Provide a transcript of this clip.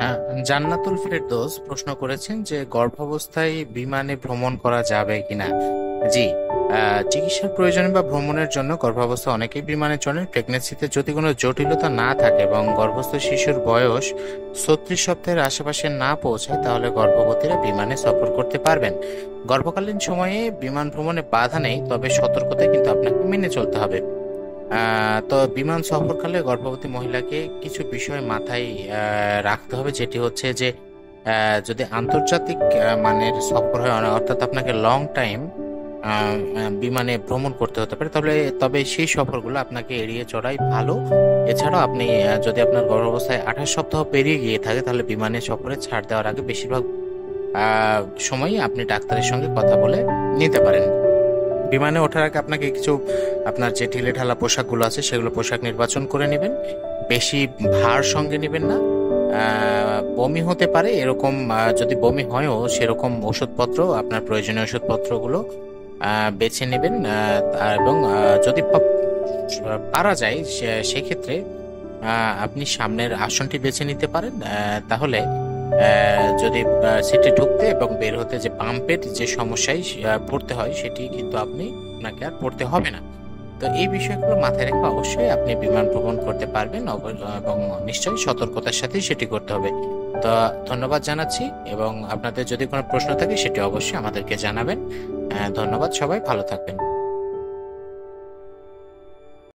আহ, জান্নাতুল ফেরদৌস প্রশ্ন করেছেন যে গর্ভাবস্থায় বিমানে ভ্রমণ করা যাবে কিনা। জি। চিকিৎসার প্রয়োজনে বা ভ্রমণের জন্য গর্ভাবস্থা অনেকেই বিমানে চড়েন। প্রেগনেন্সিতে যদি কোনো জটিলতা না থাকে এবং গর্ভস্থ শিশুর বয়স 36 সপ্তাহের আশেপাশে না পৌঁছায়, তাহলে গর্ভবতীরা বিমানে সফর করতে পারবেন। গর্ভকালীন সময়ে বিমান ভ্রমণে বাধা নেই, তবে সতর্কতা কিন্তু আপনাকে মেনে চলতে হবে। তো বিমান সফরকালে গর্ভবতী মহিলাকে কিছু বিষয় মাথায় রাখতে হবে, যেটি হচ্ছে যে যদি আন্তর্জাতিক মানের সফর হয়, অর্থাৎ আপনাকে লং টাইম বিমানে ভ্রমণ করতে হতে পারে, তবে সেই সফরগুলো আপনাকে এড়িয়ে চলাই ভালো। এছাড়াও আপনি যদি আপনার গর্ভাবস্থায় 28 সপ্তাহ পেরিয়ে গিয়ে থাকে, তাহলে বিমানে সফরে ছাড় দেওয়ার আগে বেশিরভাগ সময়ই আপনি ডাক্তারের সঙ্গে কথা বলে নিতে পারেন। বিমানে ওঠার আগে আপনাকে কিছু আপনার যে ঢিলে ঢালা পোশাকগুলো আছে সেগুলো পোশাক নির্বাচন করে নেবেন। বেশি ভার সঙ্গে নেবেন না। বমি হতে পারে এরকম, যদি বমি হয়ও সেরকম ওষুধপত্র, আপনার প্রয়োজনীয় ওষুধপত্রগুলো বেছে নেবেন। এবং যদি পারা যায় সেক্ষেত্রে আপনি সামনের আসনটি বেছে নিতে পারেন। তাহলে যদি সিটে ঢুকতে এবং বের হতে যে বাম্পের যে সমস্যায় পড়তে হয়, সেটি কিন্তু আপনাকে আর পড়তে হবে না। তো এই বিষয়গুলো মাথায় রেখে অবশ্যই আপনি বিমান ভ্রমণ করতে পারবেন, এবং নিশ্চয়ই সতর্কতার সাথেই সেটি করতে হবে। তো ধন্যবাদ জানাচ্ছি, এবং আপনাদের যদি কোনো প্রশ্ন থাকে সেটি অবশ্যই আমাদেরকে জানাবেন। ধন্যবাদ, সবাই ভালো থাকবেন।